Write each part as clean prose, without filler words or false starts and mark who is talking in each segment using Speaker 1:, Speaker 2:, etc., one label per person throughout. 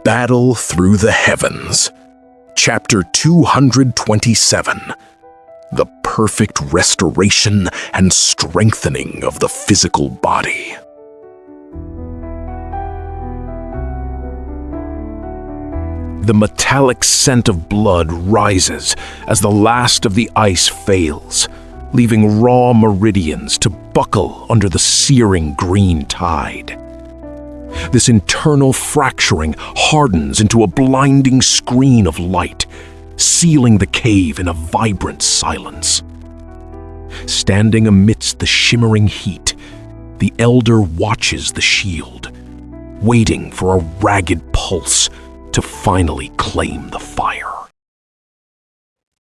Speaker 1: Battle Through the Heavens, Chapter 227, The Perfect Restoration and Strengthening of the Physical Body. The metallic scent of blood rises as the last of the ice fails, leaving raw meridians to buckle under the searing green tide. This internal fracturing hardens into a blinding screen of light, sealing the cave in a vibrant silence. Standing amidst the shimmering heat, the elder watches the shield, waiting for a ragged pulse to finally claim the fire.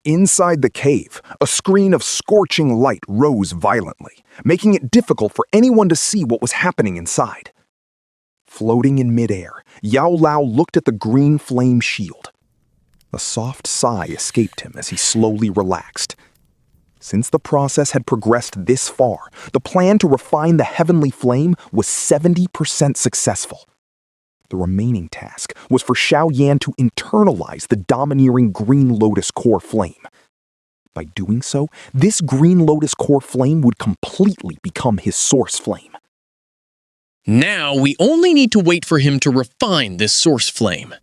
Speaker 2: Inside the cave, a screen of scorching light rose violently, making it difficult for anyone to see what was happening inside. Floating in midair, Yao Lao looked at the green flame shield. A soft sigh escaped him as he slowly relaxed. Since the process had progressed this far, the plan to refine the heavenly flame was 70% successful. The remaining task was for Xiaoyan to internalize the domineering green lotus core flame. By doing so, this green lotus core flame would completely become his source flame.
Speaker 3: Now we only need to wait for him to refine this source flame.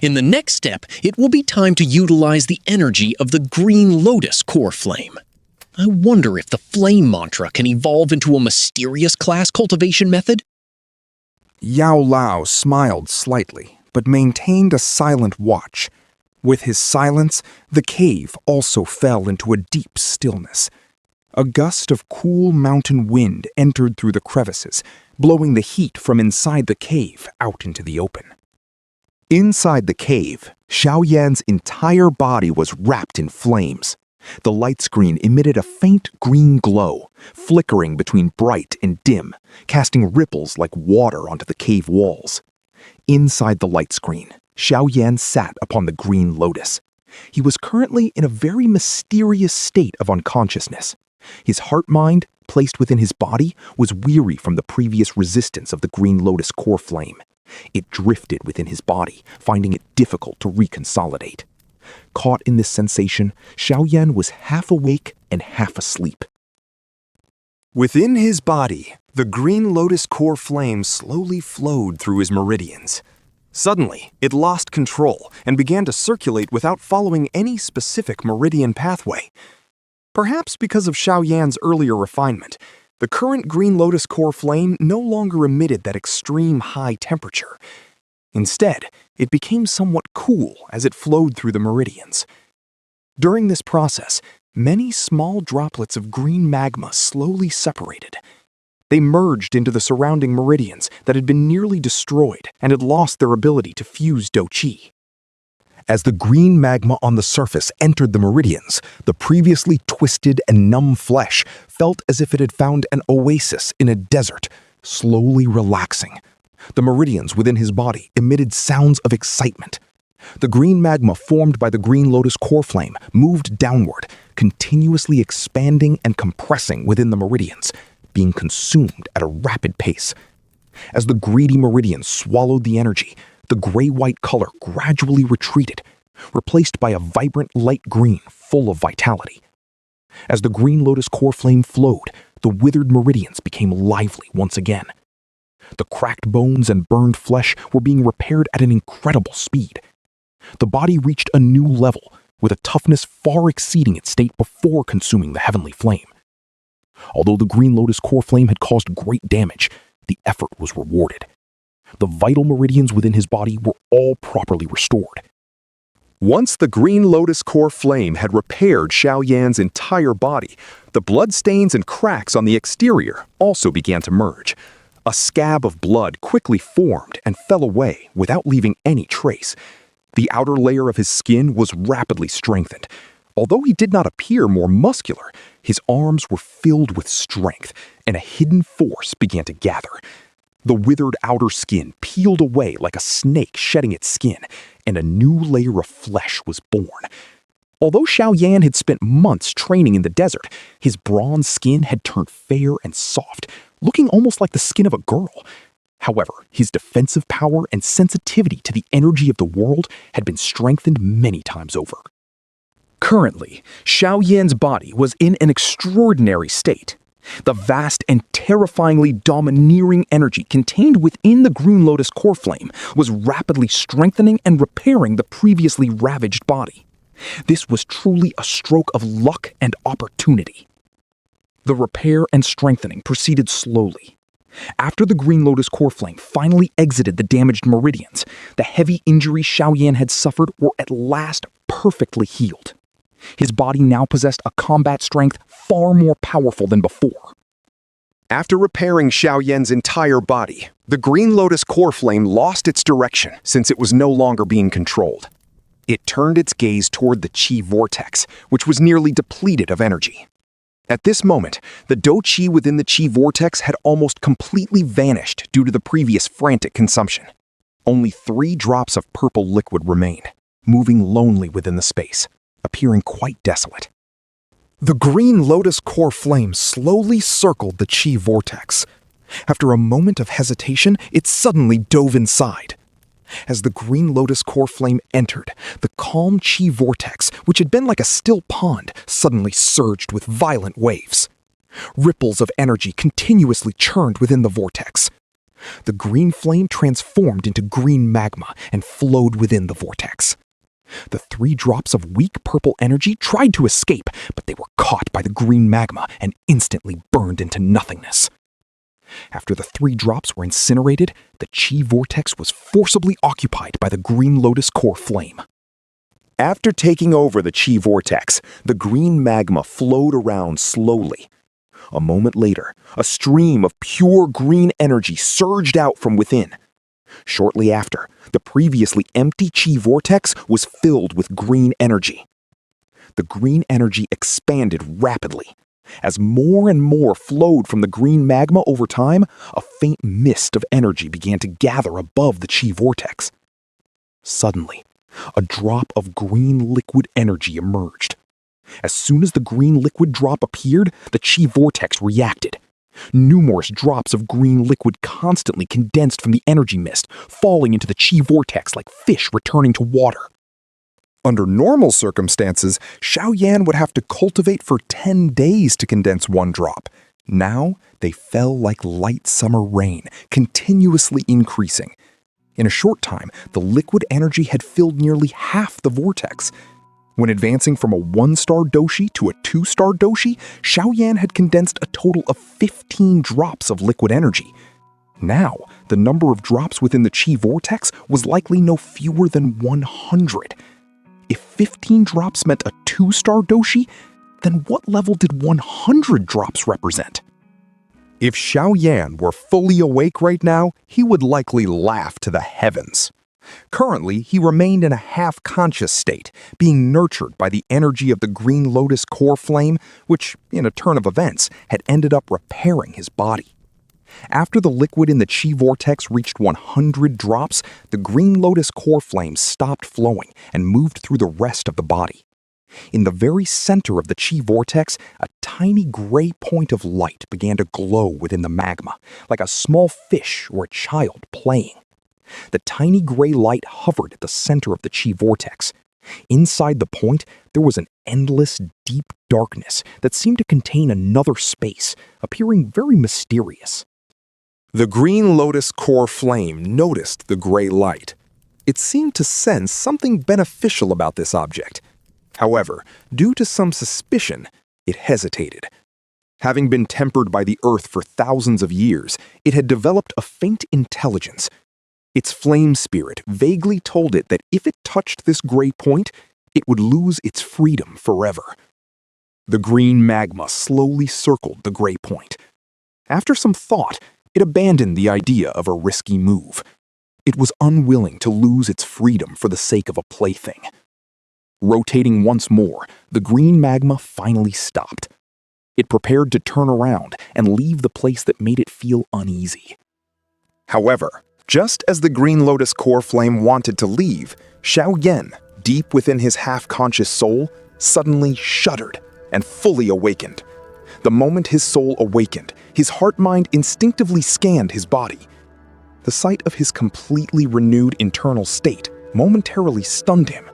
Speaker 3: In the next step, it will be time to utilize the energy of the green lotus core flame. I wonder if the flame mantra can evolve into a mysterious class cultivation method?
Speaker 2: Yao Lao smiled slightly, but maintained a silent watch. With his silence, the cave also fell into a deep stillness. A gust of cool mountain wind entered through the crevices, blowing the heat from inside the cave out into the open. Inside the cave, Xiaoyan's entire body was wrapped in flames. The light screen emitted a faint green glow, flickering between bright and dim, casting ripples like water onto the cave walls. Inside the light screen, Xiaoyan sat upon the green lotus. He was currently in a very mysterious state of unconsciousness. His heart-mind, placed within his body, was weary from the previous resistance of the green lotus core flame. It drifted within his body, finding it difficult to reconsolidate. Caught in this sensation, Xiaoyan was half awake and half asleep. Within his body, the green lotus core flame slowly flowed through his meridians. Suddenly, it lost control and began to circulate without following any specific meridian pathway. Perhaps because of Xiaoyan's earlier refinement, the current green lotus core flame no longer emitted that extreme high temperature. Instead, it became somewhat cool as it flowed through the meridians. During this process, many small droplets of green magma slowly separated. They merged into the surrounding meridians that had been nearly destroyed and had lost their ability to fuse douqi. As the green magma on the surface entered the meridians, the previously twisted and numb flesh felt as if it had found an oasis in a desert, slowly relaxing. The meridians within his body emitted sounds of excitement. The green magma formed by the green lotus core flame moved downward, continuously expanding and compressing within the meridians, being consumed at a rapid pace. As the greedy meridians swallowed the energy, the gray-white color gradually retreated, replaced by a vibrant light green full of vitality. As the green lotus core flame flowed, the withered meridians became lively once again. The cracked bones and burned flesh were being repaired at an incredible speed. The body reached a new level, with a toughness far exceeding its state before consuming the heavenly flame. Although the green lotus core flame had caused great damage, the effort was rewarded. The vital meridians within his body were all properly restored. Once the green lotus core flame had repaired Xiaoyan's entire body, the bloodstains and cracks on the exterior also began to merge. A scab of blood quickly formed and fell away without leaving any trace. The outer layer of his skin was rapidly strengthened. Although he did not appear more muscular, his arms were filled with strength, and a hidden force began to gather. The withered outer skin peeled away like a snake shedding its skin, and a new layer of flesh was born. Although Xiaoyan had spent months training in the desert, his bronze skin had turned fair and soft, looking almost like the skin of a girl. However, his defensive power and sensitivity to the energy of the world had been strengthened many times over. Currently, Xiaoyan's body was in an extraordinary state. The vast and terrifyingly domineering energy contained within the green lotus core flame was rapidly strengthening and repairing the previously ravaged body. This was truly a stroke of luck and opportunity. The repair and strengthening proceeded slowly. After the green lotus core flame finally exited the damaged meridians, the heavy injuries Xiaoyan had suffered were at last perfectly healed. His body now possessed a combat strength far more powerful than before.
Speaker 4: After repairing Xiaoyan's entire body, the green lotus core flame lost its direction since it was no longer being controlled. It turned its gaze toward the chi vortex, which was nearly depleted of energy. At this moment, the dou qi within the chi vortex had almost completely vanished due to the previous frantic consumption. Only 3 drops of purple liquid remained, moving lonely within the space, appearing quite desolate. The green lotus core flame slowly circled the chi vortex. After a moment of hesitation, it suddenly dove inside. As the green lotus core flame entered, the calm chi vortex, which had been like a still pond, suddenly surged with violent waves. Ripples of energy continuously churned within the vortex. The green flame transformed into green magma and flowed within the vortex. The 3 drops of weak purple energy tried to escape, but they were caught by the green magma and instantly burned into nothingness. After the 3 drops were incinerated, the chi vortex was forcibly occupied by the green lotus core flame. After taking over the chi vortex, the green magma flowed around slowly. A moment later, a stream of pure green energy surged out from within. Shortly after, the previously empty chi vortex was filled with green energy. The green energy expanded rapidly. As more and more flowed from the green magma over time, a faint mist of energy began to gather above the chi vortex. Suddenly, a drop of green liquid energy emerged. As soon as the green liquid drop appeared, the chi vortex reacted. Numerous drops of green liquid constantly condensed from the energy mist, falling into the chi vortex like fish returning to water. Under normal circumstances, Xiaoyan would have to cultivate for 10 days to condense 1 drop. Now, they fell like light summer rain, continuously increasing. In a short time, the liquid energy had filled nearly half the vortex. When advancing from a 1-star doshi to a 2-star doshi, Xiaoyan had condensed a total of 15 drops of liquid energy. Now, the number of drops within the chi vortex was likely no fewer than 100. If 15 drops meant a 2-star doshi, then what level did 100 drops represent? If Xiaoyan were fully awake right now, he would likely laugh to the heavens. Currently, he remained in a half-conscious state, being nurtured by the energy of the green lotus core flame, which, in a turn of events, had ended up repairing his body. After the liquid in the chi vortex reached 100 drops, the green lotus core flame stopped flowing and moved through the rest of the body. In the very center of the chi vortex, a tiny gray point of light began to glow within the magma, like a small fish or a child playing. The tiny gray light hovered at the center of the chi vortex. Inside the point, there was an endless, deep darkness that seemed to contain another space, appearing very mysterious. The green lotus core flame noticed the gray light. It seemed to sense something beneficial about this object. However, due to some suspicion, it hesitated. Having been tempered by the earth for thousands of years, it had developed a faint intelligence. Its flame spirit vaguely told it that if it touched this gray point, it would lose its freedom forever. The green magma slowly circled the gray point. After some thought, it abandoned the idea of a risky move. It was unwilling to lose its freedom for the sake of a plaything. Rotating once more, the green magma finally stopped. It prepared to turn around and leave the place that made it feel uneasy. However, just as the green lotus core flame wanted to leave, Xiaoyan, deep within his half-conscious soul, suddenly shuddered and fully awakened. The moment his soul awakened, his heart-mind instinctively scanned his body.
Speaker 2: The sight of his completely renewed internal state momentarily stunned him.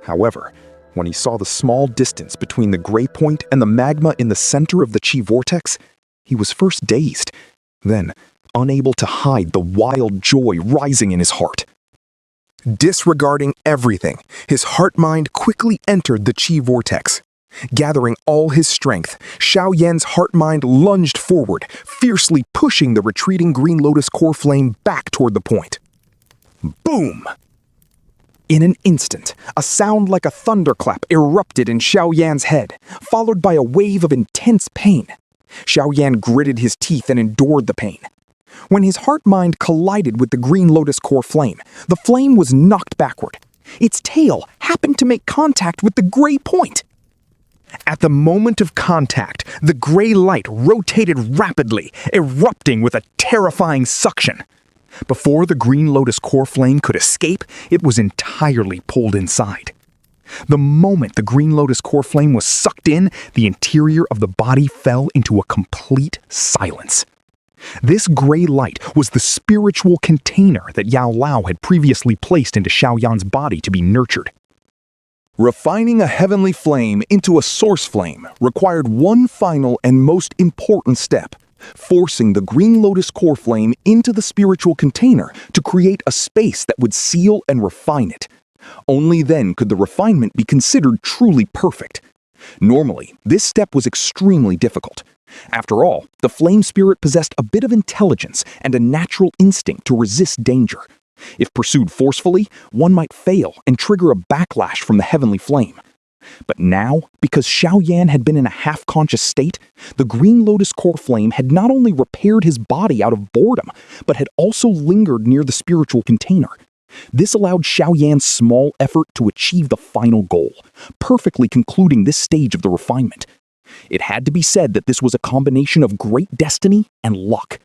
Speaker 2: However, when he saw the small distance between the gray point and the magma in the center of the chi vortex, he was first dazed, then unable to hide the wild joy rising in his heart. Disregarding everything, his heart-mind quickly entered the chi vortex. Gathering all his strength, Xiaoyan's heart-mind lunged forward, fiercely pushing the retreating green lotus core flame back toward the point. Boom! In an instant, a sound like a thunderclap erupted in Xiaoyan's head, followed by a wave of intense pain. Xiaoyan gritted his teeth and endured the pain. When his heart-mind collided with the green lotus core flame, the flame was knocked backward. Its tail happened to make contact with the gray point. At the moment of contact, the gray light rotated rapidly, erupting with a terrifying suction. Before the green lotus core flame could escape, it was entirely pulled inside. The moment the green lotus core flame was sucked in, the interior of the body fell into a complete silence. This gray light was the spiritual container that Yao Lao had previously placed into Xiaoyan's body to be nurtured. Refining a heavenly flame into a source flame required one final and most important step: forcing the green lotus core flame into the spiritual container to create a space that would seal and refine it. Only then could the refinement be considered truly perfect. Normally, this step was extremely difficult. After all, the flame spirit possessed a bit of intelligence and a natural instinct to resist danger. If pursued forcefully, one might fail and trigger a backlash from the heavenly flame. But now, because Xiaoyan had been in a half-conscious state, the green lotus core flame had not only repaired his body out of boredom, but had also lingered near the spiritual container. This allowed Xiaoyan's small effort to achieve the final goal, perfectly concluding this stage of the refinement. It had to be said that this was a combination of great destiny and luck.